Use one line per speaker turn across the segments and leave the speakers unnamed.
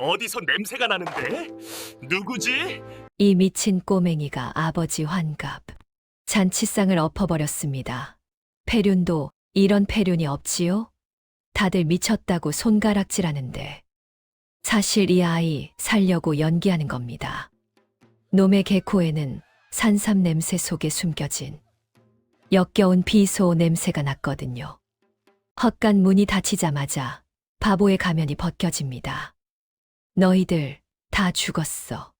어디서 냄새가 나는데? 누구지?
이 미친 꼬맹이가 아버지 환갑. 잔치상을 엎어버렸습니다. 폐륜도 이런 폐륜이 없지요? 다들 미쳤다고 손가락질하는데. 사실 이 아이 살려고 연기하는 겁니다. 놈의 개코에는 산삼 냄새 속에 숨겨진 역겨운 비소 냄새가 났거든요. 헛간 문이 닫히자마자 바보의 가면이 벗겨집니다. 너희들 다 죽었어.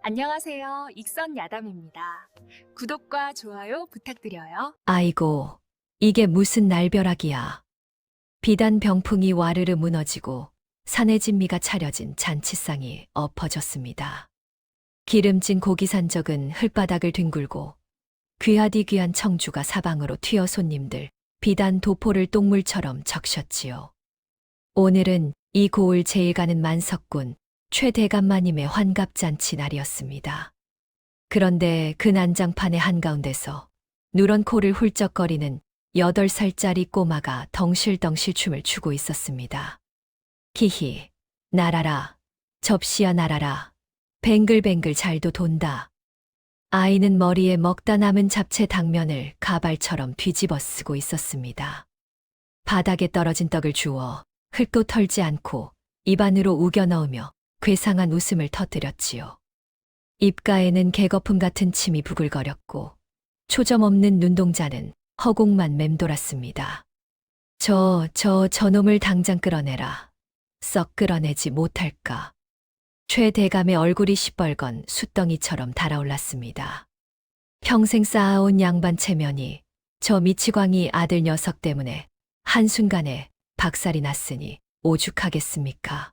안녕하세요. 익선 야담입니다. 구독과 좋아요 부탁드려요.
아이고, 이게 무슨 날벼락이야. 비단 병풍이 와르르 무너지고 산의 진미가 차려진 잔치상이 엎어졌습니다. 기름진 고기 산적은 흙바닥을 뒹굴고 귀하디 귀한 청주가 사방으로 튀어 손님들 비단 도포를 똥물처럼 적셨지요. 오늘은 이 고을 제일 가는 만석군 최대감마님의 환갑잔치 날이었습니다. 그런데 그 난장판의 한가운데서 누런 코를 훌쩍거리는 8살짜리 꼬마가 덩실덩실 춤을 추고 있었습니다. 히히, 날아라, 접시야 날아라, 뱅글뱅글 잘도 돈다. 아이는 머리에 먹다 남은 잡채 당면을 가발처럼 뒤집어 쓰고 있었습니다. 바닥에 떨어진 떡을 주워 흙도 털지 않고 입안으로 우겨 넣으며 괴상한 웃음을 터뜨렸지요. 입가에는 개거품 같은 침이 부글거렸고 초점 없는 눈동자는 허공만 맴돌았습니다. 저놈을 당장 끌어내라. 썩 끌어내지 못할까. 최 대감의 얼굴이 시뻘건 숫덩이처럼 달아올랐습니다. 평생 쌓아온 양반 체면이 저 미치광이 아들 녀석 때문에 한순간에 박살이 났으니 오죽하겠습니까.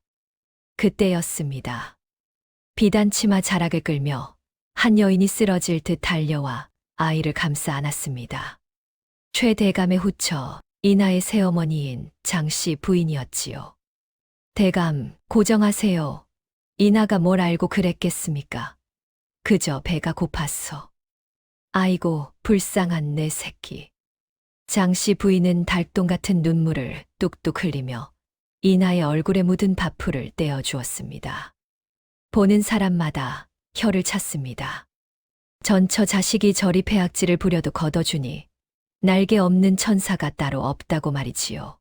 그때였습니다. 비단 치마 자락을 끌며 한 여인이 쓰러질 듯 달려와 아이를 감싸 안았습니다. 최 대감의 후처 이나의 새어머니인 장씨 부인이었지요. 대감, 고정하세요. 이나가 뭘 알고 그랬겠습니까? 그저 배가 고팠어. 아이고, 불쌍한 내 새끼. 장씨 부인은 달동 같은 눈물을 뚝뚝 흘리며 이나의 얼굴에 묻은 밥풀을 떼어주었습니다. 보는 사람마다 혀를 찼습니다. 전처 자식이 저리 폐악질을 부려도 걷어주니 날개 없는 천사가 따로 없다고 말이지요.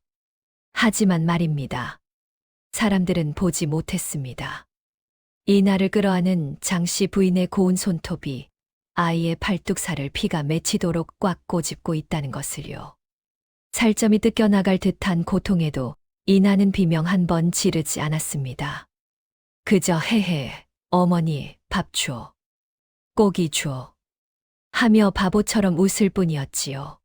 하지만 말입니다. 사람들은 보지 못했습니다. 이나를 끌어안은 장씨 부인의 고운 손톱이 아이의 팔뚝살을 피가 맺히도록 꽉 꼬집고 있다는 것을요. 살점이 뜯겨나갈 듯한 고통에도 이나는 비명 한 번 지르지 않았습니다. 그저 헤헤, 어머니, 밥 줘. 고기 줘. 하며 바보처럼 웃을 뿐이었지요.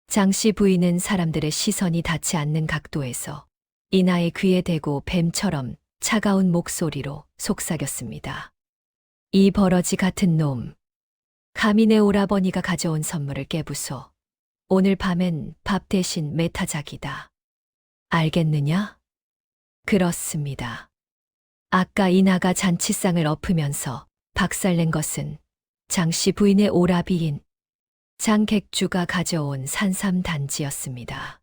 장씨 부인은 사람들의 시선이 닿지 않는 각도에서 이나의 귀에 대고 뱀처럼 차가운 목소리로 속삭였습니다. 이 버러지 같은 놈. 감히 내 오라버니가 가져온 선물을 깨부숴. 오늘 밤엔 밥 대신 메타작이다. 알겠느냐? 그렇습니다. 아까 이나가 잔치상을 엎으면서 박살낸 것은 장씨 부인의 오라비인 장객주가 가져온 산삼 단지였습니다.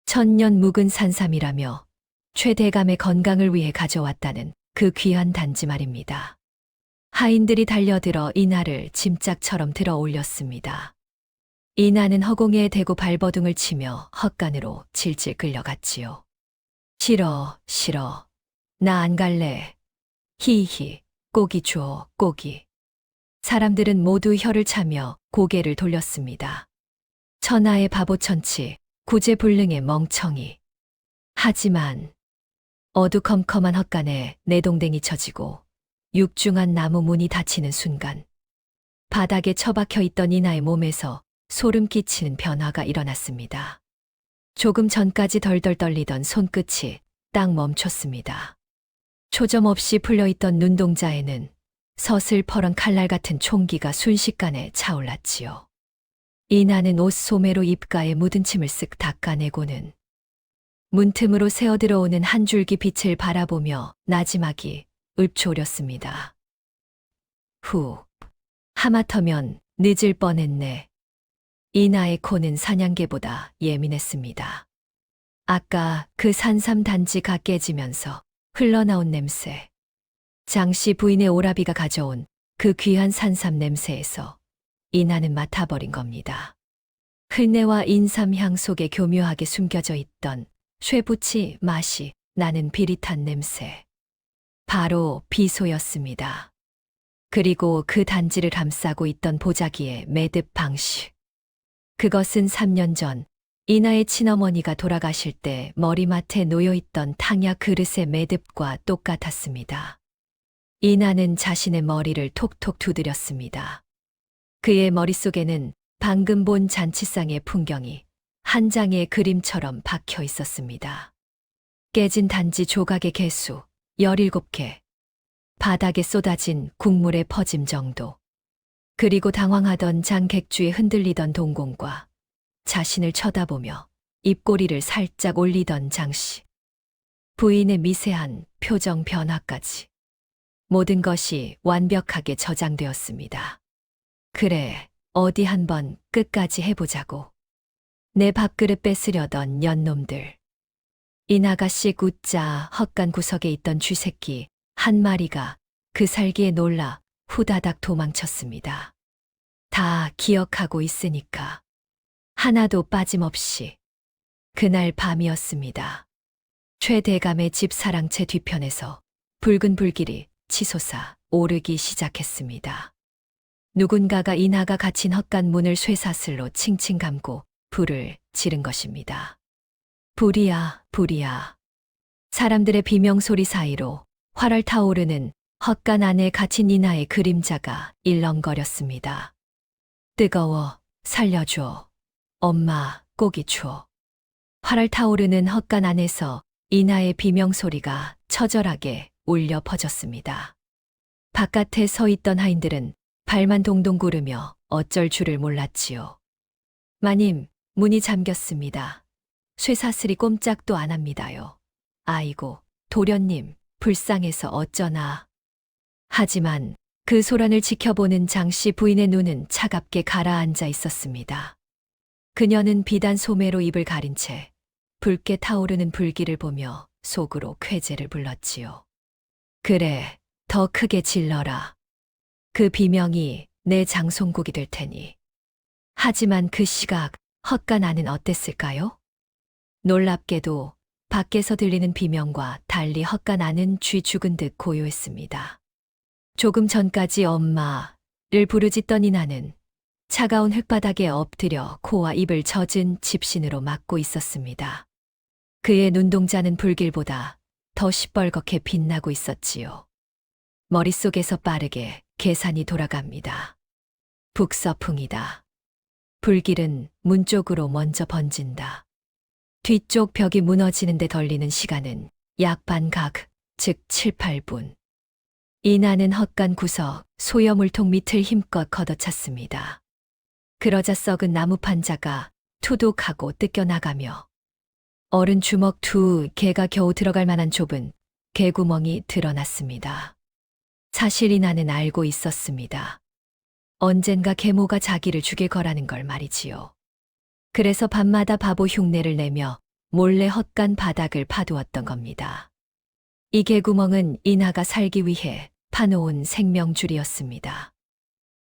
천년 묵은 산삼이라며 최 대감의 건강을 위해 가져왔다는 그 귀한 단지 말입니다. 하인들이 달려들어 이나를 짐짝처럼 들어 올렸습니다. 이나는 허공에 대고 발버둥을 치며 헛간으로 질질 끌려갔지요. 싫어, 싫어. 나 안 갈래. 히히, 고기 줘, 고기. 사람들은 모두 혀를 차며 고개를 돌렸습니다. 천하의 바보천치, 구제불능의 멍청이. 하지만 어두컴컴한 헛간에 내동댕이 쳐지고 육중한 나무 문이 닫히는 순간 바닥에 처박혀 있던 이나의 몸에서 소름 끼치는 변화가 일어났습니다. 조금 전까지 덜덜 떨리던 손끝이 딱 멈췄습니다. 초점 없이 풀려있던 눈동자에는 서슬퍼런 칼날 같은 총기가 순식간에 차올랐지요. 이나는 옷 소매로 입가에 묻은 침을 쓱 닦아내고는 문틈으로 새어들어오는 한 줄기 빛을 바라보며 나지막이 읊조렸습니다. 후, 하마터면 늦을 뻔했네. 이나의 코는 사냥개보다 예민했습니다. 아까 그 산삼 단지가 깨지면서 흘러나온 냄새. 장씨 부인의 오라비가 가져온 그 귀한 산삼 냄새에서 이나는 맡아버린 겁니다. 흙내와 인삼향 속에 교묘하게 숨겨져 있던 쇠붙이 맛이 나는 비릿한 냄새. 바로 비소였습니다. 그리고 그 단지를 감싸고 있던 보자기의 매듭 방식. 그것은 3년 전 이나의 친어머니가 돌아가실 때 머리맡에 놓여있던 탕야 그릇의 매듭과 똑같았습니다. 이나는 자신의 머리를 톡톡 두드렸습니다. 그의 머릿속에는 방금 본 잔치상의 풍경이 한 장의 그림처럼 박혀 있었습니다. 깨진 단지 조각의 개수 17개, 바닥에 쏟아진 국물의 퍼짐 정도, 그리고 당황하던 장객주에 흔들리던 동공과 자신을 쳐다보며 입꼬리를 살짝 올리던 장씨. 부인의 미세한 표정 변화까지. 모든 것이 완벽하게 저장되었습니다. 그래, 어디 한번 끝까지 해보자고. 내 밥그릇 뺏으려던 년놈들. 이나가씨 웃자 헛간 구석에 있던 쥐새끼 한 마리가 그 살기에 놀라 후다닥 도망쳤습니다. 다 기억하고 있으니까. 하나도 빠짐없이. 그날 밤이었습니다. 최 대감의 집 사랑채 뒤편에서 붉은 불길이 치솟아 오르기 시작했습니다. 누군가가 이나가 갇힌 헛간 문을 쇠사슬로 칭칭 감고 불을 지른 것입니다. 불이야, 불이야. 사람들의 비명소리 사이로 활활 타오르는 헛간 안에 갇힌 이나의 그림자가 일렁거렸습니다. 뜨거워, 살려줘. 엄마, 꼭이 줘. 활활 타오르는 헛간 안에서 이나의 비명소리가 처절하게 울려 퍼졌습니다. 바깥에 서 있던 하인들은 발만 동동 구르며 어쩔 줄을 몰랐지요. 마님, 문이 잠겼습니다. 쇠사슬이 꼼짝도 안 합니다요. 아이고, 도련님, 불쌍해서 어쩌나. 하지만 그 소란을 지켜보는 장씨 부인의 눈은 차갑게 가라앉아 있었습니다. 그녀는 비단 소매로 입을 가린 채 붉게 타오르는 불길을 보며 속으로 쾌재를 불렀지요. 그래, 더 크게 질러라. 그 비명이 내 장송국이 될 테니. 하지만 그 시각 헛간 안은 어땠을까요? 놀랍게도 밖에서 들리는 비명과 달리 헛간 안은 쥐 죽은 듯 고요했습니다. 조금 전까지 엄마를 부르짖던 이나는 차가운 흙바닥에 엎드려 코와 입을 젖은 집신으로 막고 있었습니다. 그의 눈동자는 불길보다 더 시뻘겋게 빛나고 있었지요. 머릿속에서 빠르게 계산이 돌아갑니다. 북서풍이다. 불길은 문 쪽으로 먼저 번진다. 뒤쪽 벽이 무너지는데 걸리는 시간은 약 반각, 즉 7, 8분. 이나는 헛간 구석 소여물통 밑을 힘껏 걷어찼습니다. 그러자 썩은 나무 판자가 투둑하고 뜯겨나가며 어른 주먹 2개가 겨우 들어갈 만한 좁은 개구멍이 드러났습니다. 사실 이나는 알고 있었습니다. 언젠가 계모가 자기를 죽일 거라는 걸 말이지요. 그래서 밤마다 바보 흉내를 내며 몰래 헛간 바닥을 파두었던 겁니다. 이 개구멍은 이나가 살기 위해 파놓은 생명줄이었습니다.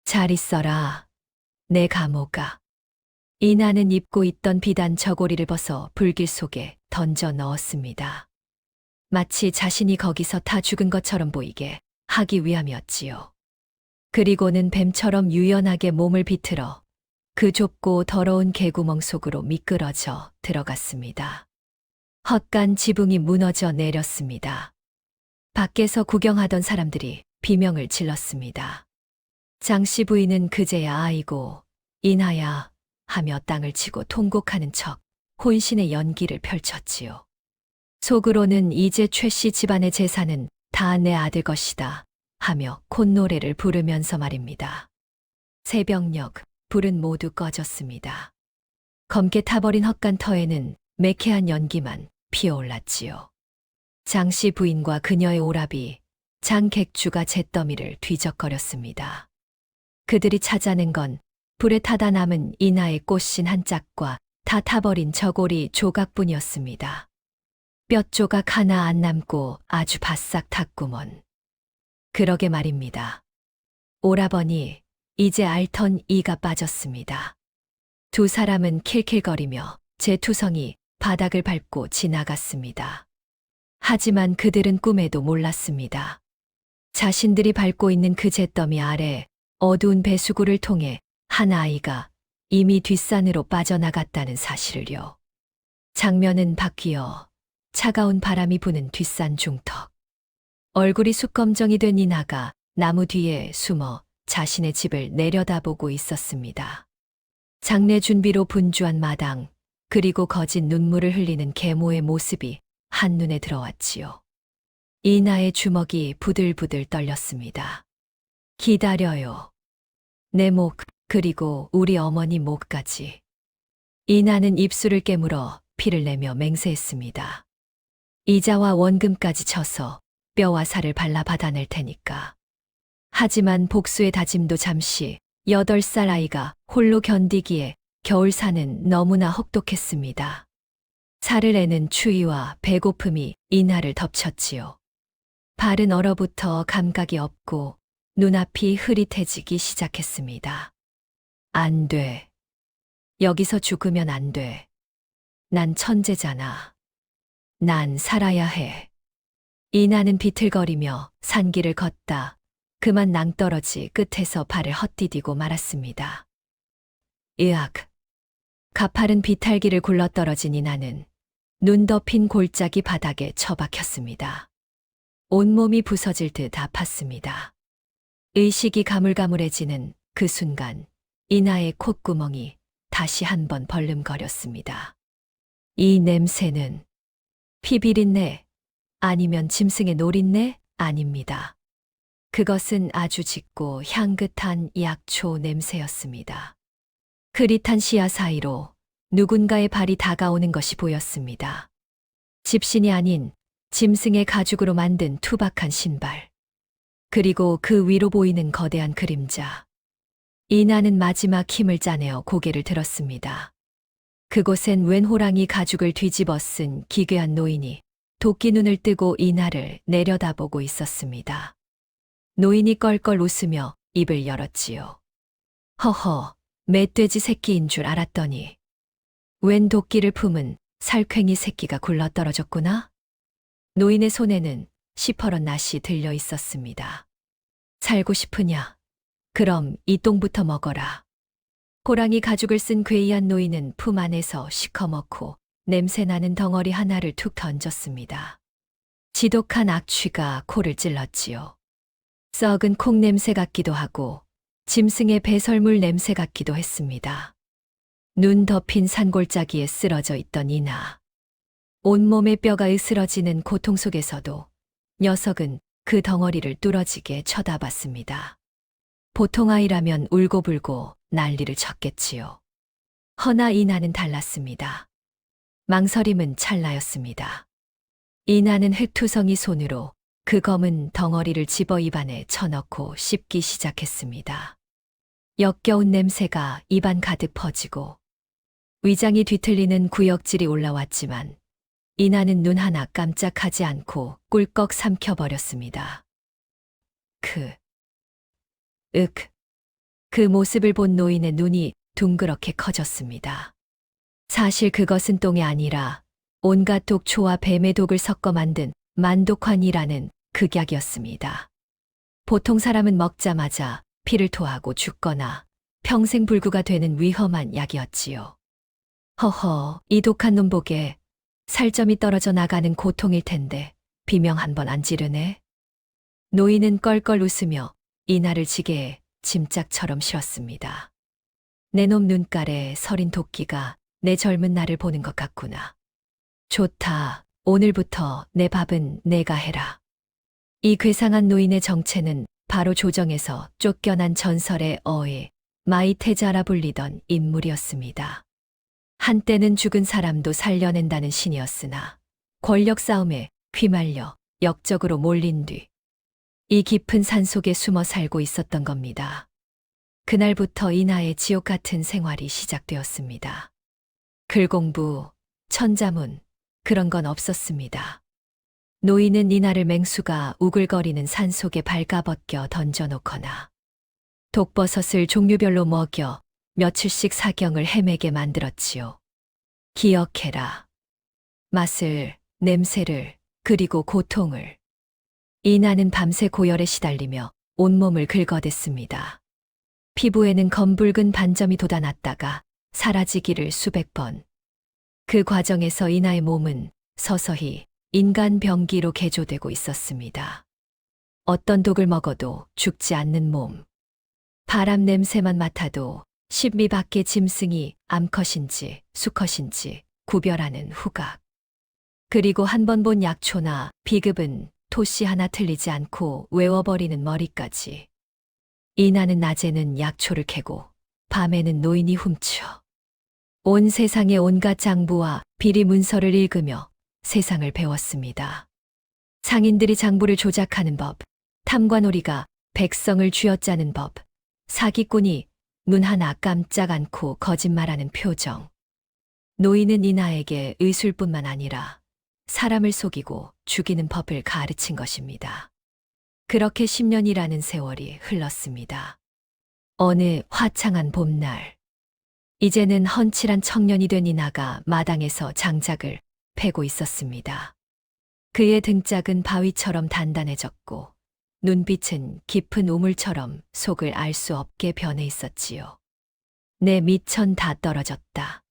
잘 있어라, 내 감옥아. 이나는 입고 있던 비단 저고리를 벗어 불길 속에 던져 넣었습니다. 마치 자신이 거기서 다 죽은 것처럼 보이게 하기 위함이었지요. 그리고는 뱀처럼 유연하게 몸을 비틀어 그 좁고 더러운 개구멍 속으로 미끄러져 들어갔습니다. 헛간 지붕이 무너져 내렸습니다. 밖에서 구경하던 사람들이 비명을 질렀습니다. 장씨 부인은 그제야 아이고, 이나야 하며 땅을 치고 통곡하는 척 혼신의 연기를 펼쳤지요. 속으로는 이제 최씨 집안의 재산은 다 내 아들 것이다 하며 콧노래를 부르면서 말입니다. 새벽녘 불은 모두 꺼졌습니다. 검게 타버린 헛간 터에는 매캐한 연기만 피어올랐지요. 장씨 부인과 그녀의 오라비, 장객주가 잿더미를 뒤적거렸습니다. 그들이 찾아낸 건 불에 타다 남은 이나의 꽃신 한 짝과 다 타버린 저고리 조각뿐이었습니다. 뼈 조각 하나 안 남고 아주 바싹 탔구먼. 그러게 말입니다. 오라버니, 이제 알턴 이가 빠졌습니다. 두 사람은 킬킬거리며 제 투성이 바닥을 밟고 지나갔습니다. 하지만 그들은 꿈에도 몰랐습니다. 자신들이 밟고 있는 그 잿더미 아래 어두운 배수구를 통해 한 아이가 이미 뒷산으로 빠져나갔다는 사실을요. 장면은 바뀌어 차가운 바람이 부는 뒷산 중턱. 얼굴이 숯검정이 된 이나가 나무 뒤에 숨어 자신의 집을 내려다보고 있었습니다. 장례 준비로 분주한 마당, 그리고 거진 눈물을 흘리는 계모의 모습이 한눈에 들어왔지요. 이나의 주먹이 부들부들 떨렸습니다. 기다려요. 내 목, 그리고 우리 어머니 목까지. 이나는 입술을 깨물어 피를 내며 맹세했습니다. 이자와 원금까지 쳐서 뼈와 살을 발라 받아낼 테니까. 하지만 복수의 다짐도 잠시 8살 아이가 홀로 견디기에 겨울사는 너무나 혹독했습니다. 살을 내는 추위와 배고픔이 이나를 덮쳤지요. 발은 얼어붙어 감각이 없고 눈앞이 흐릿해지기 시작했습니다. 안 돼. 여기서 죽으면 안 돼. 난 천재잖아. 난 살아야 해. 이나는 비틀거리며 산길을 걷다 그만 낭떠러지 끝에서 발을 헛디디고 말았습니다. 으악. 가파른 비탈길을 굴러떨어진 이나는 눈 덮인 골짜기 바닥에 처박혔습니다. 온몸이 부서질 듯 아팠습니다. 의식이 가물가물해지는 그 순간 이나의 콧구멍이 다시 한번 벌름거렸습니다. 이 냄새는 피비린내 아니면 짐승의 노린내 아닙니다. 그것은 아주 짙고 향긋한 약초 냄새였습니다. 흐릿한 시야 사이로 누군가의 발이 다가오는 것이 보였습니다. 집신이 아닌 짐승의 가죽으로 만든 투박한 신발. 그리고 그 위로 보이는 거대한 그림자. 이나는 마지막 힘을 짜내어 고개를 들었습니다. 그곳엔 웬 호랑이 가죽을 뒤집어 쓴 기괴한 노인이 도끼 눈을 뜨고 이나를 내려다보고 있었습니다. 노인이 껄껄 웃으며 입을 열었지요. 허허, 멧돼지 새끼인 줄 알았더니 웬 도끼를 품은 살쾡이 새끼가 굴러떨어졌구나? 노인의 손에는 시퍼런 낫이 들려 있었습니다. 살고 싶으냐? 그럼 이 똥부터 먹어라. 호랑이 가죽을 쓴 괴이한 노인은 품 안에서 시커멓고 냄새나는 덩어리 하나를 툭 던졌습니다. 지독한 악취가 코를 찔렀지요. 썩은 콩 냄새 같기도 하고 짐승의 배설물 냄새 같기도 했습니다. 눈 덮인 산골짜기에 쓰러져 있던 이나. 온몸의 뼈가 으스러지는 고통 속에서도 녀석은 그 덩어리를 뚫어지게 쳐다봤습니다. 보통 아이라면 울고불고 난리를 쳤겠지요. 허나 이나는 달랐습니다. 망설임은 찰나였습니다. 이나는 흙투성이 손으로 그 검은 덩어리를 집어 입안에 쳐넣고 씹기 시작했습니다. 역겨운 냄새가 입안 가득 퍼지고 위장이 뒤틀리는 구역질이 올라왔지만 이나는 눈 하나 깜짝하지 않고 꿀꺽 삼켜버렸습니다. 그 모습을 본 노인의 눈이 둥그렇게 커졌습니다. 사실 그것은 똥이 아니라 온갖 독초와 뱀의 독을 섞어 만든 만독환이라는 극약이었습니다. 보통 사람은 먹자마자 피를 토하고 죽거나 평생 불구가 되는 위험한 약이었지요. 허허, 이 독한 놈 보게 살점이 떨어져 나가는 고통일 텐데 비명 한 번 안 지르네. 노인은 껄껄 웃으며 이나를 지게에 짐짝처럼 실었습니다. 내 놈 눈깔에 서린 도끼가 내 젊은 나를 보는 것 같구나. 좋다. 오늘부터 내 밥은 내가 해라. 이 괴상한 노인의 정체는 바로 조정에서 쫓겨난 전설의 어의 마이테자라 불리던 인물이었습니다. 한때는 죽은 사람도 살려낸다는 신이었으나 권력 싸움에 휘말려 역적으로 몰린 뒤 이 깊은 산속에 숨어 살고 있었던 겁니다. 그날부터 이나의 지옥 같은 생활이 시작되었습니다. 글공부, 천자문, 그런 건 없었습니다. 노인은 이날을 맹수가 우글거리는 산속에 발가벗겨 던져놓거나 독버섯을 종류별로 먹여 며칠씩 사경을 헤매게 만들었지요. 기억해라. 맛을, 냄새를, 그리고 고통을. 이나는 밤새 고열에 시달리며 온몸을 긁어댔습니다. 피부에는 검붉은 반점이 돋아났다가 사라지기를 수백 번. 그 과정에서 이나의 몸은 서서히 인간 병기로 개조되고 있었습니다. 어떤 독을 먹어도 죽지 않는 몸. 바람 냄새만 맡아도 십미 밖의 짐승이 암컷인지 수컷인지 구별하는 후각. 그리고 한 번 본 약초나 비급은 토씨 하나 틀리지 않고 외워버리는 머리까지. 이나는 낮에는 약초를 캐고 밤에는 노인이 훔쳐 온 세상의 온갖 장부와 비리 문서를 읽으며 세상을 배웠습니다. 상인들이 장부를 조작하는 법, 탐관오리가 백성을 쥐어짜는 법, 사기꾼이 눈 하나 깜짝 않고 거짓말하는 표정. 노인은 이나에게 의술뿐만 아니라 사람을 속이고 죽이는 법을 가르친 것입니다. 그렇게 10년이라는 세월이 흘렀습니다. 어느 화창한 봄날, 이제는 헌칠한 청년이 된 이나가 마당에서 장작을 패고 있었습니다. 그의 등짝은 바위처럼 단단해졌고 눈빛은 깊은 우물처럼 속을 알 수 없게 변해 있었지요. 내 미천 다 떨어졌다.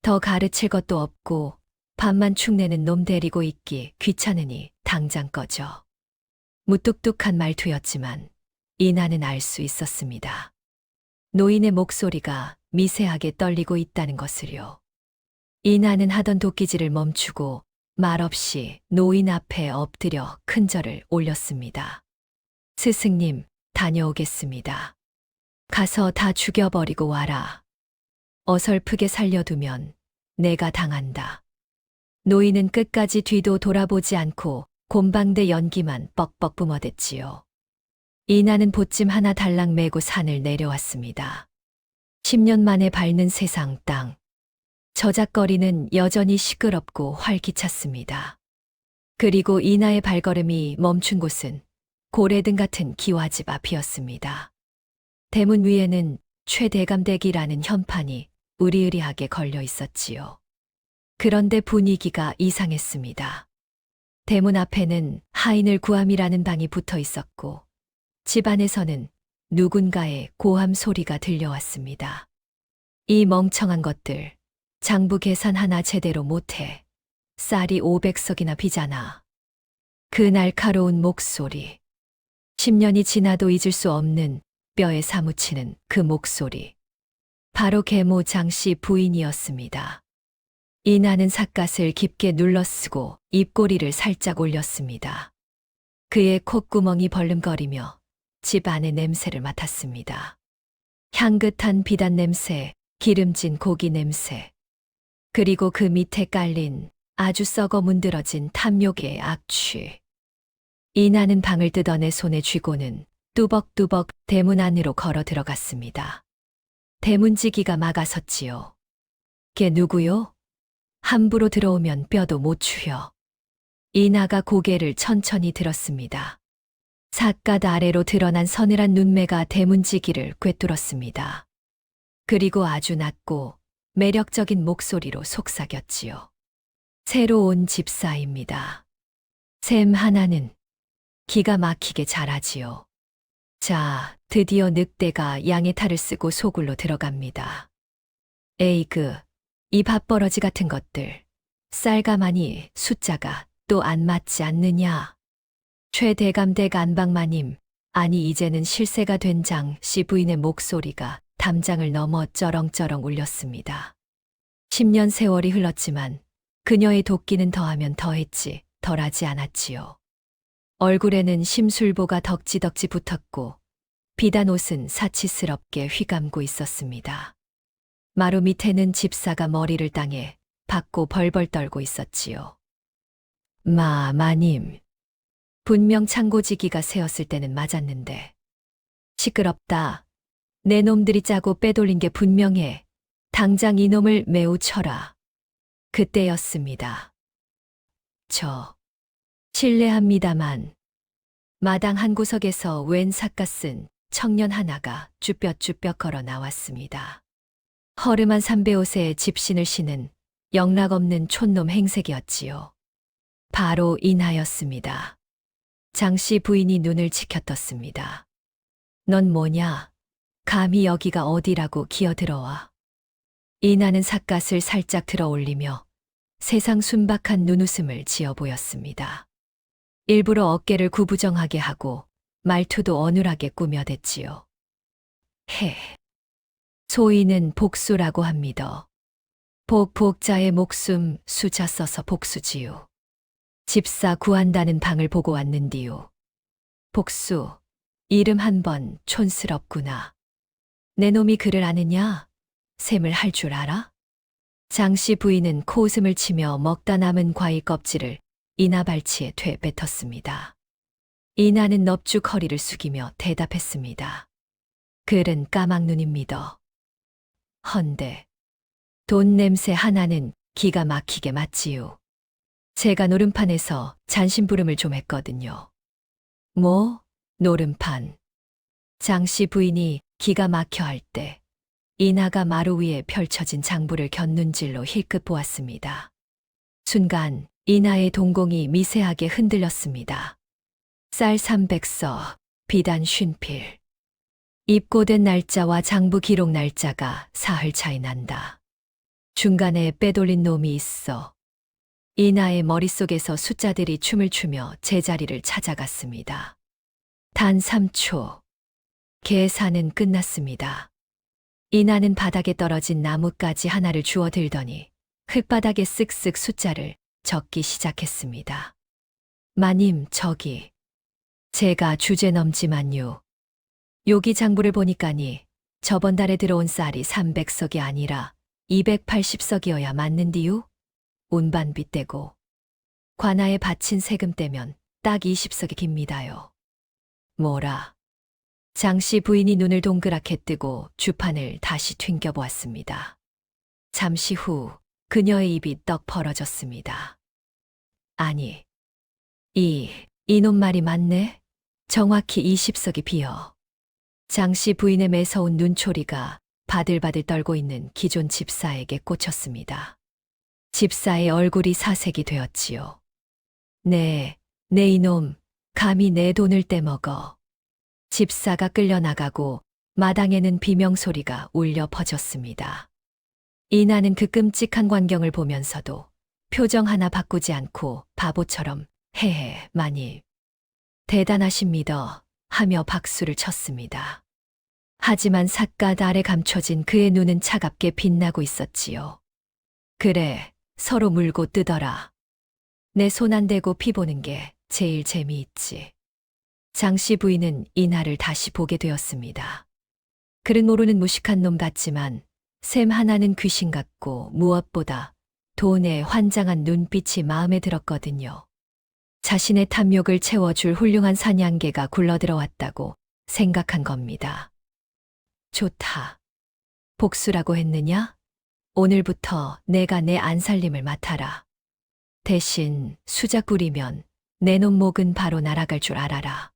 더 가르칠 것도 없고 밤만 축내는 놈 데리고 있기 귀찮으니 당장 꺼져. 무뚝뚝한 말투였지만 이나는 알 수 있었습니다. 노인의 목소리가 미세하게 떨리고 있다는 것을요. 이나는 하던 도끼질을 멈추고 말없이 노인 앞에 엎드려 큰 절을 올렸습니다. 스승님, 다녀오겠습니다. 가서 다 죽여버리고 와라. 어설프게 살려두면 내가 당한다. 노인은 끝까지 뒤도 돌아보지 않고 곰방대 연기만 뻑뻑 뿜어댔지요. 이나는 보찜 하나 달랑 메고 산을 내려왔습니다. 10년 만에 밟는 세상 땅. 저작거리는 여전히 시끄럽고 활기찼습니다. 그리고 이나의 발걸음이 멈춘 곳은 고래등 같은 기와집 앞이었습니다. 대문 위에는 최대감댁이라는 현판이 으리으리하게 걸려 있었지요. 그런데 분위기가 이상했습니다. 대문 앞에는 하인을 구함이라는 방이 붙어 있었고 집 안에서는 누군가의 고함 소리가 들려왔습니다. 이 멍청한 것들, 장부 계산 하나 제대로 못해. 쌀이 500석이나 비잖아. 그 날카로운 목소리. 10년이 지나도 잊을 수 없는 뼈에 사무치는 그 목소리. 바로 계모 장씨 부인이었습니다. 이나는 삿갓을 깊게 눌러쓰고 입꼬리를 살짝 올렸습니다. 그의 콧구멍이 벌름거리며 집 안의 냄새를 맡았습니다. 향긋한 비단 냄새, 기름진 고기 냄새. 그리고 그 밑에 깔린 아주 썩어 문드러진 탐욕의 악취. 이나는 방을 뜯어내 손에 쥐고는 뚜벅뚜벅 대문 안으로 걸어 들어갔습니다. 대문지기가 막아섰지요. 걔 누구요? 함부로 들어오면 뼈도 못 추혀. 이나가 고개를 천천히 들었습니다. 삿갓 아래로 드러난 서늘한 눈매가 대문지기를 꿰뚫었습니다. 그리고 아주 낮고 매력적인 목소리로 속삭였지요. 새로 온 집사입니다. 샘 하나는 기가 막히게 잘하지요. 자, 드디어 늑대가 양의 탈을 쓰고 소굴로 들어갑니다. 에이그, 이 밥버러지 같은 것들. 쌀가마니 숫자가 또 안 맞지 않느냐. 최대감댁 안방마님, 아니 이제는 실세가 된 장씨 부인의 목소리가 담장을 넘어 쩌렁쩌렁 울렸습니다. 10년 세월이 흘렀지만 그녀의 도끼는 더하면 더했지 덜하지 않았지요. 얼굴에는 심술보가 덕지덕지 붙었고 비단 옷은 사치스럽게 휘감고 있었습니다. 마루 밑에는 집사가 머리를 땅에 박고 벌벌 떨고 있었지요. 마님. 분명 창고지기가 세었을 때는 맞았는데. 시끄럽다. 내 놈들이 짜고 빼돌린 게 분명해. 당장 이놈을 매우 쳐라. 그때였습니다. 실례합니다만 마당 한 구석에서 웬 삿갓 청년 하나가 쭈뼛쭈뼛 걸어 나왔습니다. 허름한 삼배옷에 집신을 신은 영락없는 촌놈 행색이었지요. 바로 이나였습니다. 장씨 부인이 눈을 치켜떴습니다. 넌 뭐냐? 감히 여기가 어디라고 기어들어와. 이나는 삿갓을 살짝 들어 올리며 세상 순박한 눈웃음을 지어 보였습니다. 일부러 어깨를 구부정하게 하고 말투도 어눌하게 꾸며댔지요. 소위는 복수라고 합니다. 복자의 목숨 수자 써서 복수지요. 집사 구한다는 방을 보고 왔는디요. 복수, 이름 한 번 촌스럽구나. 내 놈이 그를 아느냐? 셈을 할 줄 알아? 장씨 부인은 코웃음을 치며 먹다 남은 과일 껍질을 이나 발치에 되뱉었습니다. 이나는 넙죽 허리를 숙이며 대답했습니다. 글은 까막눈입니다. 헌데 돈 냄새 하나는 기가 막히게 맞지요. 제가 노름판에서 잔심부름을 좀 했거든요. 뭐? 노름판. 장씨 부인이 기가 막혀 할 때 이나가 마루 위에 펼쳐진 장부를 곁눈질로 힐끗 보았습니다. 순간 이나의 동공이 미세하게 흔들렸습니다. 쌀 300서, 비단 50필. 입고된 날짜와 장부 기록 날짜가 사흘 차이 난다. 중간에 빼돌린 놈이 있어. 이나의 머릿속에서 숫자들이 춤을 추며 제자리를 찾아갔습니다. 단 3초. 계산은 끝났습니다. 이나는 바닥에 떨어진 나뭇가지 하나를 주워 들더니 흙바닥에 쓱쓱 숫자를 적기 시작했습니다. 마님, 저기. 제가 주제 넘지만요. 여기 장부를 보니까니 저번 달에 들어온 쌀이 300석이 아니라 280석이어야 맞는디요? 운반비 떼고. 관아에 바친 세금 떼면 딱 20석이 깁니다요. 뭐라? 장씨 부인이 눈을 동그랗게 뜨고 주판을 다시 튕겨보았습니다. 잠시 후 그녀의 입이 떡 벌어졌습니다. 아니, 이놈 말이 맞네? 정확히 20석이 비어. 장씨 부인의 매서운 눈초리가 바들바들 떨고 있는 기존 집사에게 꽂혔습니다. 집사의 얼굴이 사색이 되었지요. 네 이놈, 감히 내 돈을 떼먹어. 집사가 끌려나가고 마당에는 비명소리가 울려 퍼졌습니다. 이나는 그 끔찍한 광경을 보면서도 표정 하나 바꾸지 않고 바보처럼 헤헤 마님 대단하십니다 하며 박수를 쳤습니다. 하지만 삿갓 아래 감춰진 그의 눈은 차갑게 빛나고 있었지요. 그래, 서로 물고 뜯어라. 내 손 안 대고 피 보는 게 제일 재미있지. 장씨 부인은 이나를 다시 보게 되었습니다. 그는 모르는 무식한 놈 같지만 샘 하나는 귀신 같고 무엇보다 돈에 환장한 눈빛이 마음에 들었거든요. 자신의 탐욕을 채워줄 훌륭한 사냥개가 굴러들어왔다고 생각한 겁니다. 좋다. 복수라고 했느냐? 오늘부터 내가 내 안살림을 맡아라. 대신 수작 부리면 내 놈목은 바로 날아갈 줄 알아라.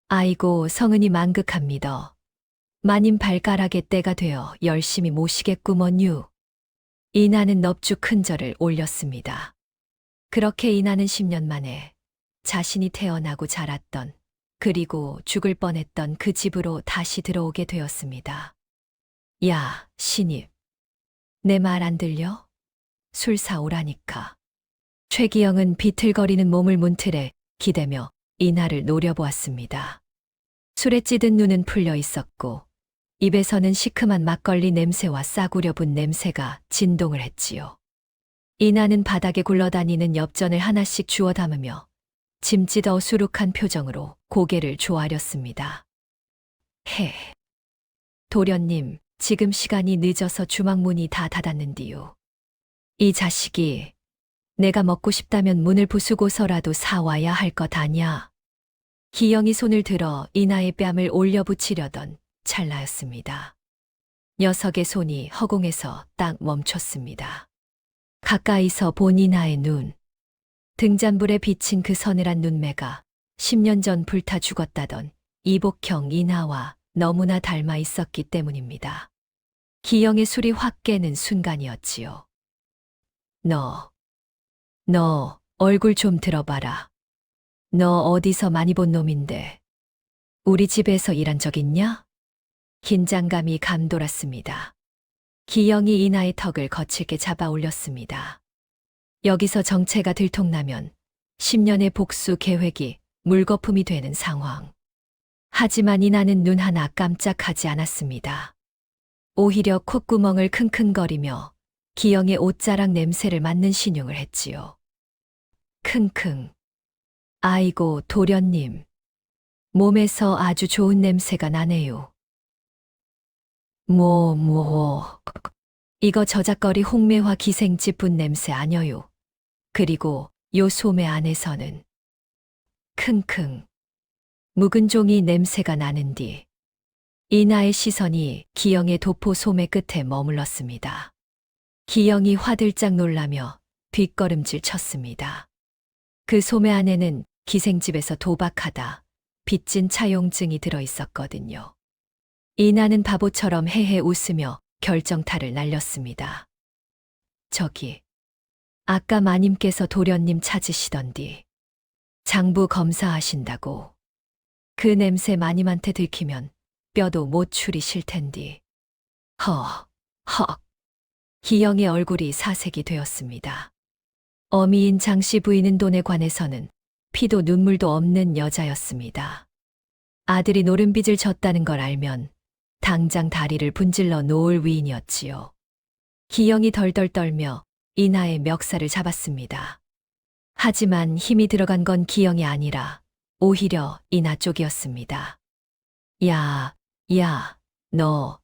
아이고 성은이 만극합니다. 마님 발가락에 때가 되어 열심히 모시겠구먼유. 이나는 넙죽 큰 절을 올렸습니다. 그렇게 이나는 10년 만에 자신이 태어나고 자랐던 그리고 죽을 뻔했던 그 집으로 다시 들어오게 되었습니다. 야, 신입. 내 말 안 들려? 술 사오라니까. 최기영은 비틀거리는 몸을 문틀에 기대며 이나를 노려보았습니다. 술에 찌든 눈은 풀려 있었고 입에서는 시큼한 막걸리 냄새와 싸구려 분 냄새가 진동을 했지요. 이나는 바닥에 굴러다니는 엽전을 하나씩 주워 담으며 짐짓 어수룩한 표정으로 고개를 조아렸습니다. 도련님, 지금 시간이 늦어서 주막문이 다 닫았는디요. 이 자식이 내가 먹고 싶다면 문을 부수고서라도 사와야 할 것 아냐. 기영이 손을 들어 이나의 뺨을 올려붙이려던 찰나였습니다. 녀석의 손이 허공에서 딱 멈췄습니다. 가까이서 본 이나의 눈. 등잔불에 비친 그 서늘한 눈매가 10년 전 불타 죽었다던 이복형 이나와 너무나 닮아 있었기 때문입니다. 기영의 술이 확 깨는 순간이었지요. 너 얼굴 좀 들어봐라. 너 어디서 많이 본 놈인데. 우리 집에서 일한 적 있냐? 긴장감이 감돌았습니다. 기영이 이나의 턱을 거칠게 잡아 올렸습니다. 여기서 정체가 들통나면 10년의 복수 계획이 물거품이 되는 상황. 하지만 이나는 눈 하나 깜짝하지 않았습니다. 오히려 콧구멍을 킁킁거리며 기영의 옷자락 냄새를 맡는 신용을 했지요. 킁킁. 아이고, 도련님. 몸에서 아주 좋은 냄새가 나네요. 이거 저작거리 홍매화 기생집 분 냄새 아녀요. 그리고 요 소매 안에서는 킁킁. 묵은 종이 냄새가 나는 뒤 이나의 시선이 기영의 도포 소매 끝에 머물렀습니다. 기영이 화들짝 놀라며 뒷걸음질 쳤습니다. 그 소매 안에는 기생집에서 도박하다 빚진 차용증이 들어있었거든요. 이나는 바보처럼 헤헤 웃으며 결정타를 날렸습니다. 저기, 아까 마님께서 도련님 찾으시던디 장부 검사하신다고. 그 냄새 마님한테 들키면 뼈도 못 추리실 텐디. 헉. 기영의 얼굴이 사색이 되었습니다. 어미인 장씨 부인은 돈에 관해서는 피도 눈물도 없는 여자였습니다. 아들이 노름빚을 졌다는 걸 알면 당장 다리를 분질러 놓을 위인이었지요. 기영이 덜덜 떨며 이나의 멱살을 잡았습니다. 하지만 힘이 들어간 건 기영이 아니라 오히려 이나 쪽이었습니다. 야, 너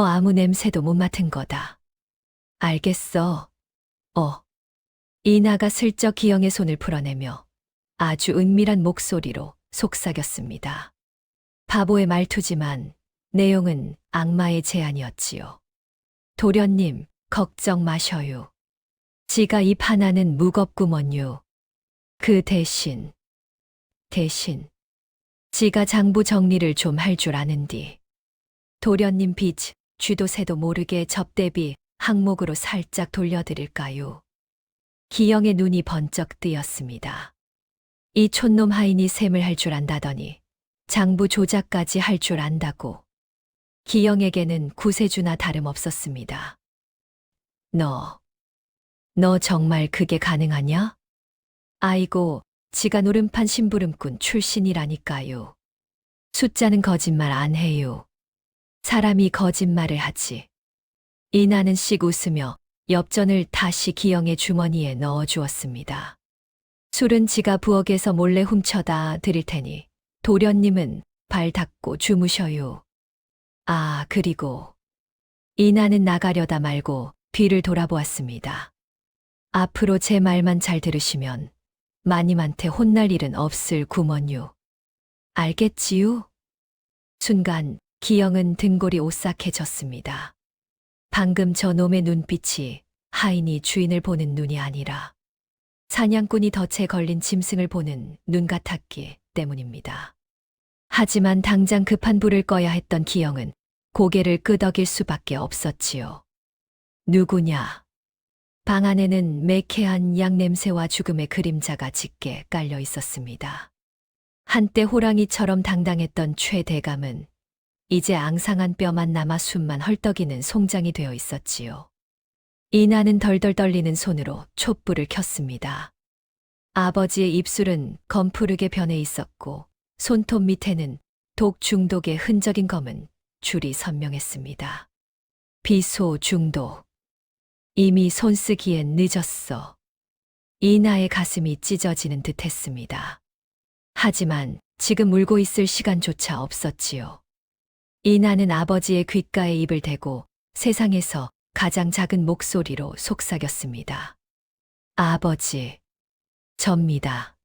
아무 냄새도 못 맡은 거다. 알겠어. 이나가 슬쩍 기영의 손을 풀어내며 아주 은밀한 목소리로 속삭였습니다. 바보의 말투지만 내용은 악마의 제안이었지요. 도련님, 걱정 마셔요. 지가 입 하나는 무겁구먼요. 그 대신 지가 장부 정리를 좀 할 줄 아는디. 도련님 빚, 쥐도 새도 모르게 접대비 항목으로 살짝 돌려드릴까요? 기영의 눈이 번쩍 뜨였습니다. 이 촌놈 하인이 셈을 할 줄 안다더니 장부 조작까지 할 줄 안다고. 기영에게는 구세주나 다름없었습니다. 너 정말 그게 가능하냐? 아이고, 지가 노름판 심부름꾼 출신이라니까요. 숫자는 거짓말 안 해요. 사람이 거짓말을 하지. 이나는 씩 웃으며 엽전을 다시 기영의 주머니에 넣어 주었습니다. 술은 지가 부엌에서 몰래 훔쳐다 드릴 테니 도련님은 발 닦고 주무셔요. 아, 그리고 이나는 나가려다 말고 뒤를 돌아보았습니다. 앞으로 제 말만 잘 들으시면 마님한테 혼날 일은 없을 구먼요. 알겠지요? 순간 기영은 등골이 오싹해졌습니다. 방금 저 놈의 눈빛이 하인이 주인을 보는 눈이 아니라 사냥꾼이 덫에 걸린 짐승을 보는 눈 같았기 때문입니다. 하지만 당장 급한 불을 꺼야 했던 기영은 고개를 끄덕일 수밖에 없었지요. 누구냐? 방 안에는 매캐한 양 냄새와 죽음의 그림자가 짙게 깔려 있었습니다. 한때 호랑이처럼 당당했던 최대감은 이제 앙상한 뼈만 남아 숨만 헐떡이는 송장이 되어 있었지요. 이나는 덜덜 떨리는 손으로 촛불을 켰습니다. 아버지의 입술은 검푸르게 변해 있었고 손톱 밑에는 독 중독의 흔적인 검은 줄이 선명했습니다. 비소 중독. 이미 손쓰기엔 늦었어. 이나의 가슴이 찢어지는 듯 했습니다. 하지만 지금 울고 있을 시간조차 없었지요. 이나는 아버지의 귓가에 입을 대고 세상에서 가장 작은 목소리로 속삭였습니다. 아버지, 접니다.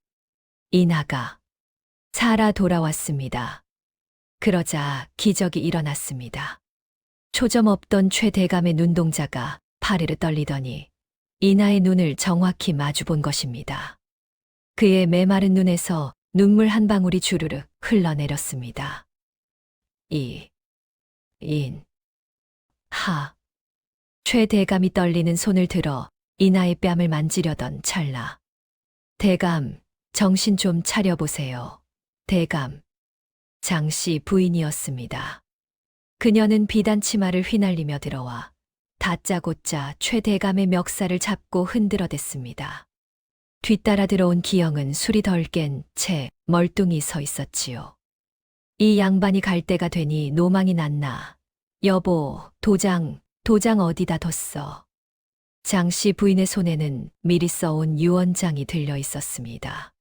이나가 살아 돌아왔습니다. 그러자 기적이 일어났습니다. 초점 없던 최 대감의 눈동자가 파르르 떨리더니 이나의 눈을 정확히 마주본 것입니다. 그의 메마른 눈에서 눈물 한 방울이 주르르 흘러내렸습니다. 최 대감이 떨리는 손을 들어 이나의 뺨을 만지려던 찰나. 대감, 정신 좀 차려보세요. 대감. 장씨 부인이었습니다. 그녀는 비단 치마를 휘날리며 들어와 다짜고짜 최 대감의 멱살을 잡고 흔들어댔습니다. 뒤따라 들어온 기영은 술이 덜 깬 채 멀뚱히 서 있었지요. 이 양반이 갈 때가 되니 노망이 났나. 여보, 도장 어디다 뒀어? 장씨 부인의 손에는 미리 써온 유언장이 들려 있었습니다.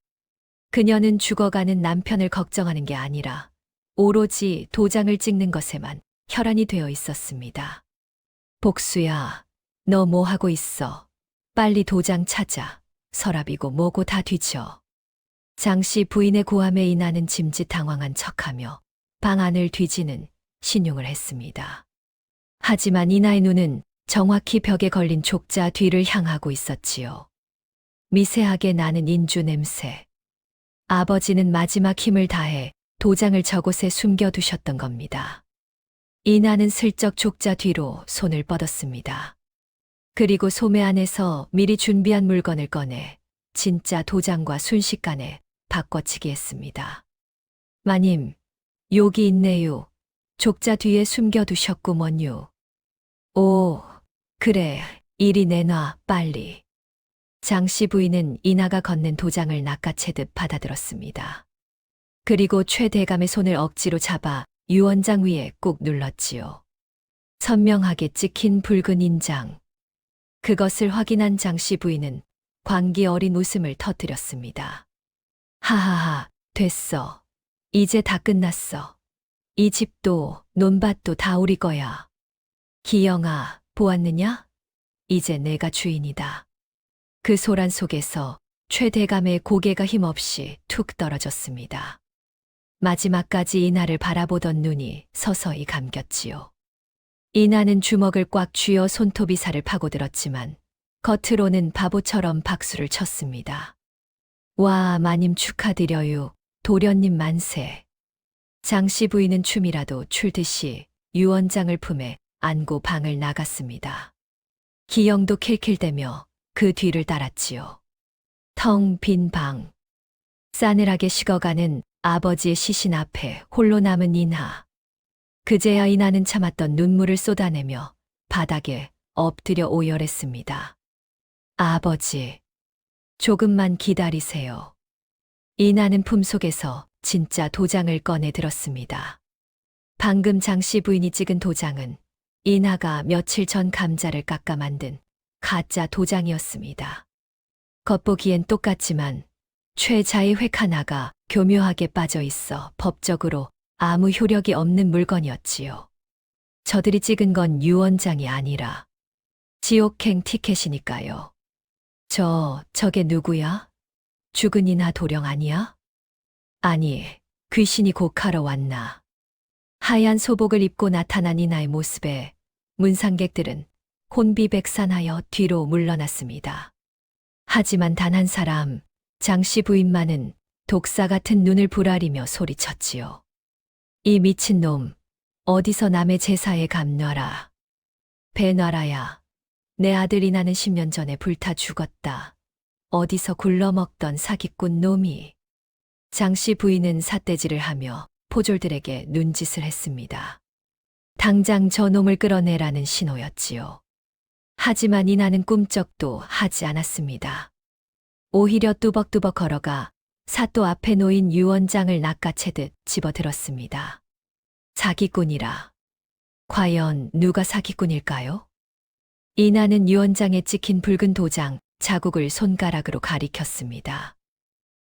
그녀는 죽어가는 남편을 걱정하는 게 아니라 오로지 도장을 찍는 것에만 혈안이 되어 있었습니다. 복수야, 너 뭐 하고 있어? 빨리 도장 찾아. 서랍이고 뭐고 다 뒤져. 장씨 부인의 고함에 이나는 짐짓당황한 척하며 방 안을 뒤지는 신용을 했습니다. 하지만 이나의 눈은 정확히 벽에 걸린 족자 뒤를 향하고 있었지요. 미세하게 나는 인주 냄새. 아버지는 마지막 힘을 다해 도장을 저곳에 숨겨두셨던 겁니다. 이나는 슬쩍 족자 뒤로 손을 뻗었습니다. 그리고 소매 안에서 미리 준비한 물건을 꺼내 진짜 도장과 순식간에 바꿔치기 했습니다. 마님, 여기 있네요. 족자 뒤에 숨겨두셨구먼요. 오, 그래, 이리 내놔, 빨리. 장씨 부인은 이나가 건넨 도장을 낚아채듯 받아들었습니다. 그리고 최 대감의 손을 억지로 잡아 유언장 위에 꾹 눌렀지요. 선명하게 찍힌 붉은 인장. 그것을 확인한 장씨 부인은 광기 어린 웃음을 터뜨렸습니다. 하하하, 됐어. 이제 다 끝났어. 이 집도 논밭도 다 우리 거야. 기영아, 보았느냐? 이제 내가 주인이다. 그 소란 속에서 최 대감의 고개가 힘없이 툭 떨어졌습니다. 마지막까지 이나를 바라보던 눈이 서서히 감겼지요. 이나는 주먹을 꽉 쥐어 손톱이 살을 파고들었지만 겉으로는 바보처럼 박수를 쳤습니다. 와, 마님 축하드려요. 도련님 만세. 장씨 부인은 춤이라도 출듯이 유언장을 품에 안고 방을 나갔습니다. 기영도 킬킬대며 그 뒤를 따랐지요. 텅 빈 방. 싸늘하게 식어가는 아버지의 시신 앞에 홀로 남은 이나. 그제야 이나는 참았던 눈물을 쏟아내며 바닥에 엎드려 오열했습니다. 아버지, 조금만 기다리세요. 이나는 품속에서 진짜 도장을 꺼내 들었습니다. 방금 장씨 부인이 찍은 도장은 이나가 며칠 전 감자를 깎아 만든 가짜 도장이었습니다. 겉보기엔 똑같지만 최자의 획 하나가 교묘하게 빠져 있어 법적으로 아무 효력이 없는 물건이었지요. 저들이 찍은 건 유언장이 아니라 지옥행 티켓이니까요. 저게 누구야? 죽은 이나 도령 아니야? 아니, 귀신이 곡하러 왔나. 하얀 소복을 입고 나타난 이나의 모습에 문상객들은 혼비백산하여 뒤로 물러났습니다. 하지만 단 한 사람, 장씨 부인만은 독사 같은 눈을 부라리며 소리쳤지요. 이 미친놈, 어디서 남의 제사에 감놔라. 배놔라야. 내 아들이 나는 10년 전에 불타 죽었다. 어디서 굴러먹던 사기꾼 놈이. 장씨 부인은 삿대질을 하며 포졸들에게 눈짓을 했습니다. 당장 저놈을 끌어내라는 신호였지요. 하지만 이나는 꿈쩍도 하지 않았습니다. 오히려 뚜벅뚜벅 걸어가 사또 앞에 놓인 유언장을 낚아채듯 집어들었습니다. 사기꾼이라. 과연 누가 사기꾼일까요? 이나는 유언장에 찍힌 붉은 도장 자국을 손가락으로 가리켰습니다.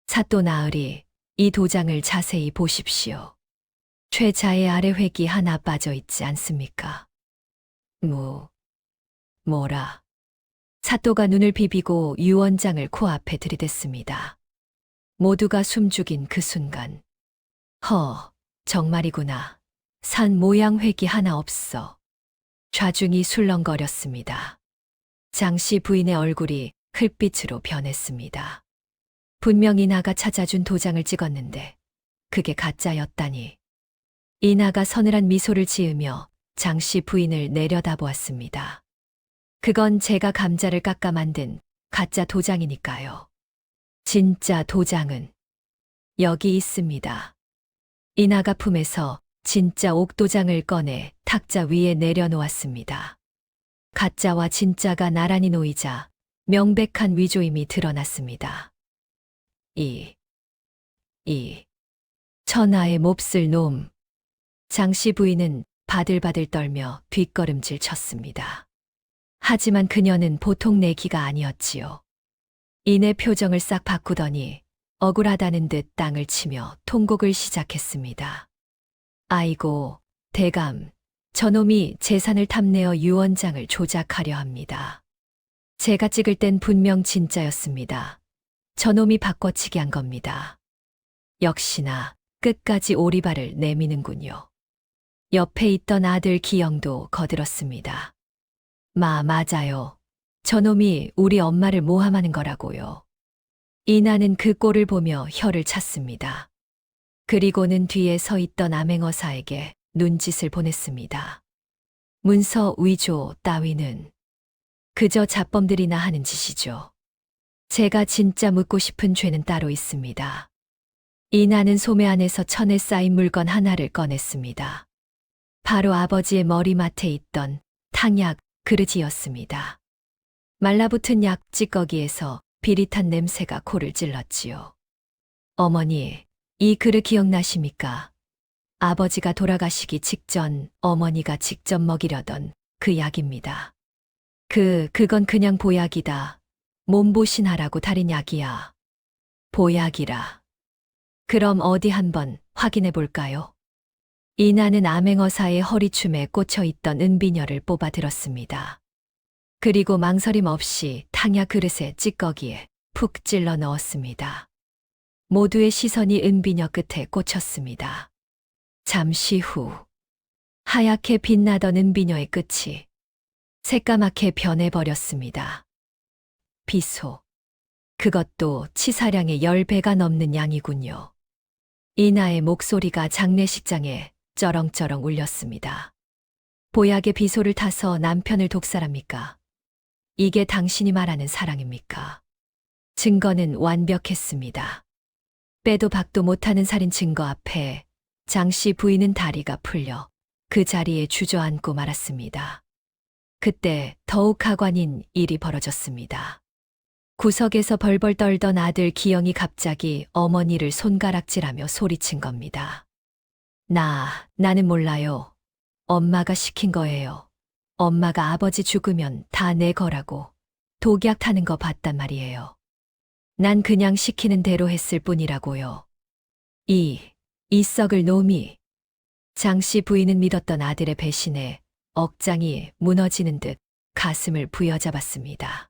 사또 나으리, 이 도장을 자세히 보십시오. 최자의 아래 획이 하나 빠져 있지 않습니까? 뭐라. 사또가 눈을 비비고 유언장을 코앞에 들이댔습니다. 모두가 숨죽인 그 순간. 정말이구나. 산 모양 획이 하나 없어. 좌중이 술렁거렸습니다. 장씨 부인의 얼굴이 흙빛으로 변했습니다. 분명 이나가 찾아준 도장을 찍었는데 그게 가짜였다니. 이나가 서늘한 미소를 지으며 장씨 부인을 내려다보았습니다. 그건 제가 감자를 깎아 만든 가짜 도장이니까요. 진짜 도장은 여기 있습니다. 이나가 품에서 진짜 옥도장을 꺼내 탁자 위에 내려놓았습니다. 가짜와 진짜가 나란히 놓이자 명백한 위조임이 드러났습니다. 이 천하의 몹쓸 놈. 장씨 부인은 바들바들 떨며 뒷걸음질 쳤습니다. 하지만 그녀는 보통 내기가 아니었지요. 이내 표정을 싹 바꾸더니 억울하다는 듯 땅을 치며 통곡을 시작했습니다. 아이고, 대감, 저놈이 재산을 탐내어 유언장을 조작하려 합니다. 제가 찍을 땐 분명 진짜였습니다. 저놈이 바꿔치기 한 겁니다. 역시나 끝까지 오리발을 내미는군요. 옆에 있던 아들 기영도 거들었습니다. 맞아요. 저놈이 우리 엄마를 모함하는 거라고요. 이나는 그 꼴을 보며 혀를 찼습니다. 그리고는 뒤에 서 있던 암행어사에게 눈짓을 보냈습니다. 문서 위조 따위는 그저 잡범들이나 하는 짓이죠. 제가 진짜 묻고 싶은 죄는 따로 있습니다. 이나는 소매 안에서 천에 쌓인 물건 하나를 꺼냈습니다. 바로 아버지의 머리맡에 있던 탕약 그릇이었습니다. 말라붙은 약 찌꺼기에서 비릿한 냄새가 코를 찔렀지요. 어머니, 이 그릇 기억나십니까? 아버지가 돌아가시기 직전 어머니가 직접 먹이려던 그 약입니다. 그건 그냥 보약이다. 몸보신하라고 다린 약이야. 보약이라. 그럼 어디 한번 확인해 볼까요? 이나는 암행어사의 허리춤에 꽂혀 있던 은비녀를 뽑아 들었습니다. 그리고 망설임 없이 탕약 그릇에 찌꺼기에 푹 찔러 넣었습니다. 모두의 시선이 은비녀 끝에 꽂혔습니다. 잠시 후 하얗게 빛나던 은비녀의 끝이 새까맣게 변해버렸습니다. 비소. 그것도 치사량의 10배가 넘는 양이군요. 이나의 목소리가 장례식장에 쩌렁쩌렁 울렸습니다. 보약의 비소를 타서 남편을 독살합니까? 이게 당신이 말하는 사랑입니까? 증거는 완벽했습니다. 빼도 박도 못하는 살인 증거 앞에 장씨 부인은 다리가 풀려 그 자리에 주저앉고 말았습니다. 그때 더욱 가관인 일이 벌어졌습니다. 구석에서 벌벌 떨던 아들 기영이 갑자기 어머니를 손가락질하며 소리친 겁니다. 나는 몰라요. 엄마가 시킨 거예요. 엄마가 아버지 죽으면 다 내 거라고 독약 타는 거 봤단 말이에요. 난 그냥 시키는 대로 했을 뿐이라고요. 이 썩을 놈이. 장씨 부인은 믿었던 아들의 배신에 억장이 무너지는 듯 가슴을 부여잡았습니다.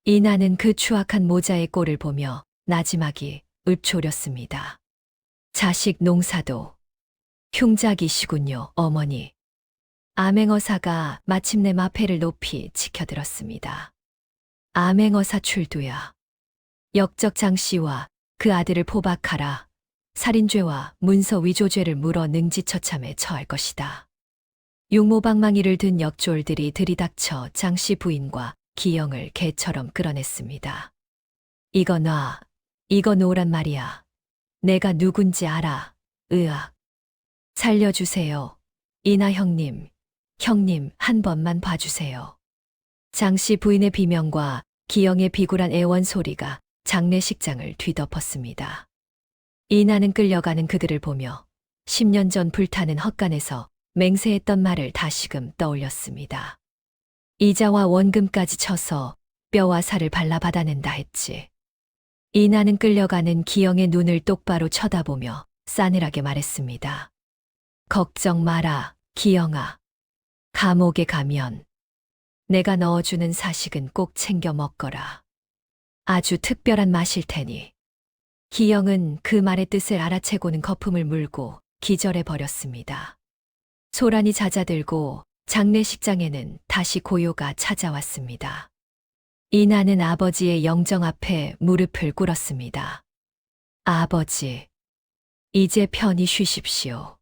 이나는 그 추악한 모자의 꼴을 보며 나지막이 읊조렸습니다. 자식 농사도 흉작이시군요, 어머니. 암행어사가 마침내 마패를 높이 치켜들었습니다. 암행어사 출두야. 역적 장씨와 그 아들을 포박하라. 살인죄와 문서 위조죄를 물어 능지처참에 처할 것이다. 육모방망이를 든 역졸들이 들이닥쳐 장씨 부인과 기영을 개처럼 끌어냈습니다. 이거 놔. 이거 놓으란 말이야. 내가 누군지 알아. 으악. 살려주세요. 이나 형님 한 번만 봐주세요. 장씨 부인의 비명과 기영의 비굴한 애원 소리가 장례식장을 뒤덮었습니다. 이나는 끌려가는 그들을 보며 10년 전 불타는 헛간에서 맹세했던 말을 다시금 떠올렸습니다. 이자와 원금까지 쳐서 뼈와 살을 발라 받아낸다 했지. 이나는 끌려가는 기영의 눈을 똑바로 쳐다보며 싸늘하게 말했습니다. 걱정 마라, 기영아. 감옥에 가면 내가 넣어주는 사식은 꼭 챙겨 먹거라. 아주 특별한 맛일 테니. 기영은 그 말의 뜻을 알아채고는 거품을 물고 기절해 버렸습니다. 소란이 잦아들고 장례식장에는 다시 고요가 찾아왔습니다. 이나는 아버지의 영정 앞에 무릎을 꿇었습니다. 아버지, 이제 편히 쉬십시오.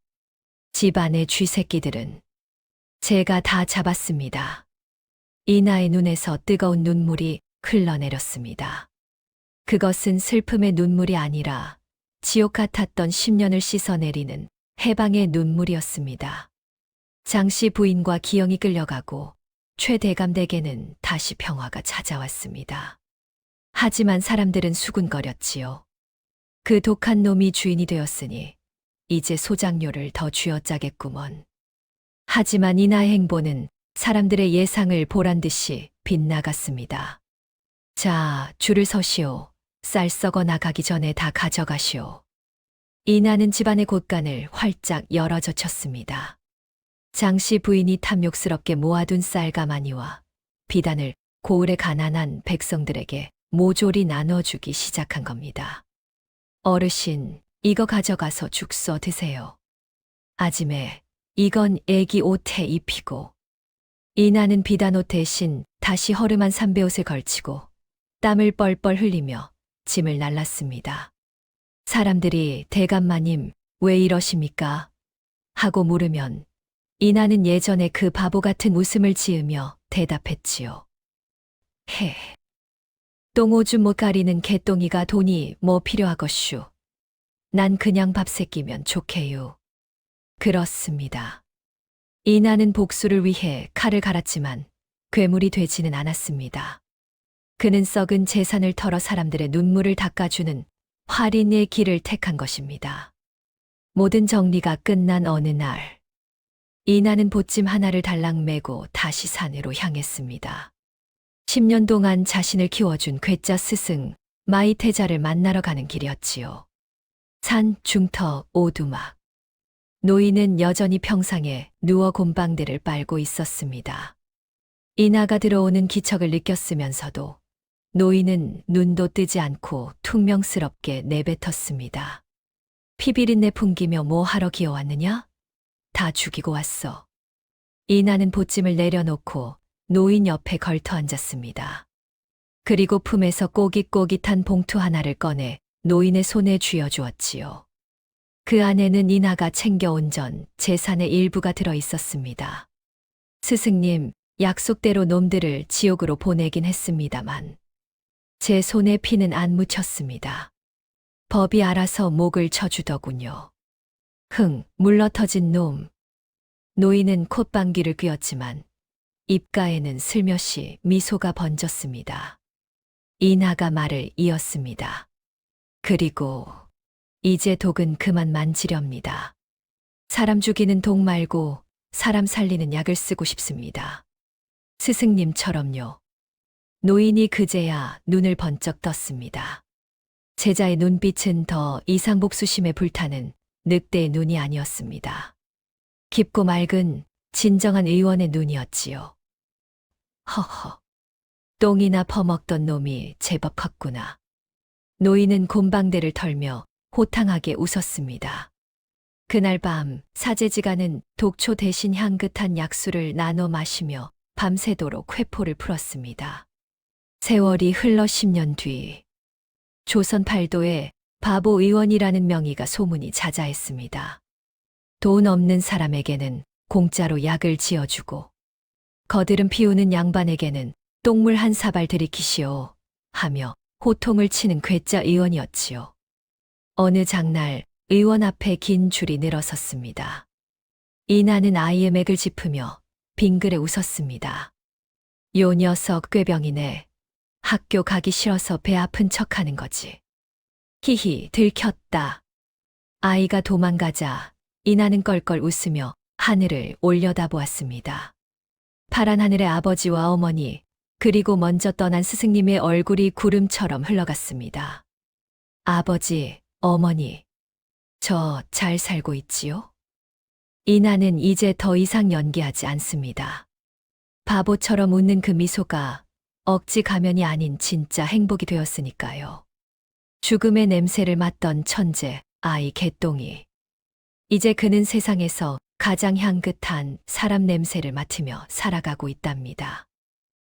집안의 쥐새끼들은 제가 다 잡았습니다. 이나의 눈에서 뜨거운 눈물이 흘러내렸습니다. 그것은 슬픔의 눈물이 아니라 지옥 같았던 10년을 씻어내리는 해방의 눈물이었습니다. 장씨 부인과 기영이 끌려가고 최대감댁에는 다시 평화가 찾아왔습니다. 하지만 사람들은 수군거렸지요. 그 독한 놈이 주인이 되었으니 이제 소장료를 더 쥐어짜겠구먼. 하지만 이나의 행보는 사람들의 예상을 보란듯이 빗나갔습니다. 자, 줄을 서시오. 쌀 썩어 나가기 전에 다 가져가시오. 이나는 집안의 곳간을 활짝 열어젖혔습니다. 장씨 부인이 탐욕스럽게 모아둔 쌀가마니와 비단을 고을의 가난한 백성들에게 모조리 나눠주기 시작한 겁니다. 어르신, 이거 가져가서 죽 써 드세요. 아지매, 이건 애기 옷에 입히고. 이나는 비단옷 대신 다시 허름한 삼배옷을 걸치고 땀을 뻘뻘 흘리며 짐을 날랐습니다. 사람들이 대감마님, 왜 이러십니까? 하고 물으면 이나는 예전에 그 바보 같은 웃음을 지으며 대답했지요. 해. 똥오줌 못 가리는 개똥이가 돈이 뭐 필요하것슈. 난 그냥 밥 새끼면 좋게요. 그렇습니다. 이나는 복수를 위해 칼을 갈았지만 괴물이 되지는 않았습니다. 그는 썩은 재산을 털어 사람들의 눈물을 닦아주는 활인의 길을 택한 것입니다. 모든 정리가 끝난 어느 날, 이나는 보찜 하나를 달랑 메고 다시 산으로 향했습니다. 10년 동안 자신을 키워준 괴짜 스승 마이태자를 만나러 가는 길이었지요. 산 중터 오두막. 노인은 여전히 평상에 누워 곰방대를 빨고 있었습니다. 이나가 들어오는 기척을 느꼈으면서도 노인은 눈도 뜨지 않고 퉁명스럽게 내뱉었습니다. 피비린내 풍기며 뭐 하러 기어왔느냐? 다 죽이고 왔어. 이나는 보찜을 내려놓고 노인 옆에 걸터 앉았습니다. 그리고 품에서 꼬깃꼬깃한 봉투 하나를 꺼내 노인의 손에 쥐어주었지요. 그 안에는 이나가 챙겨온 전 재산의 일부가 들어 있었습니다. 스승님, 약속대로 놈들을 지옥으로 보내긴 했습니다만 제 손에 피는 안 묻혔습니다. 법이 알아서 목을 쳐주더군요. 흥, 물러터진 놈. 노인은 콧방귀를 뀌었지만 입가에는 슬며시 미소가 번졌습니다. 이나가 말을 이었습니다. 그리고 이제 독은 그만 만지렵니다. 사람 죽이는 독 말고 사람 살리는 약을 쓰고 싶습니다. 스승님처럼요. 노인이 그제야 눈을 번쩍 떴습니다. 제자의 눈빛은 더 이상 복수심에 불타는 늑대의 눈이 아니었습니다. 깊고 맑은 진정한 의원의 눈이었지요. 허허, 똥이나 퍼먹던 놈이 제법 컸구나. 노인은 곰방대를 털며 호탕하게 웃었습니다. 그날 밤 사제지간은 독초 대신 향긋한 약수를 나눠 마시며 밤새도록 회포를 풀었습니다. 세월이 흘러 10년 뒤 조선 팔도에 바보 의원이라는 명의가 소문이 자자했습니다. 돈 없는 사람에게는 공짜로 약을 지어주고 거드름 피우는 양반에게는 똥물 한 사발 들이키시오 하며 호통을 치는 괴짜 의원이었지요. 어느 장날 의원 앞에 긴 줄이 늘어섰습니다. 이나는 아이의 맥을 짚으며 빙그레 웃었습니다. 요 녀석 꾀병이네. 학교 가기 싫어서 배 아픈 척하는 거지. 히히, 들켰다. 아이가 도망가자 이나는 껄껄 웃으며 하늘을 올려다보았습니다. 파란 하늘의 아버지와 어머니, 그리고 먼저 떠난 스승님의 얼굴이 구름처럼 흘러갔습니다. 아버지, 어머니, 저 잘 살고 있지요? 이나는 이제 더 이상 연기하지 않습니다. 바보처럼 웃는 그 미소가 억지 가면이 아닌 진짜 행복이 되었으니까요. 죽음의 냄새를 맡던 천재, 아이 개똥이. 이제 그는 세상에서 가장 향긋한 사람 냄새를 맡으며 살아가고 있답니다.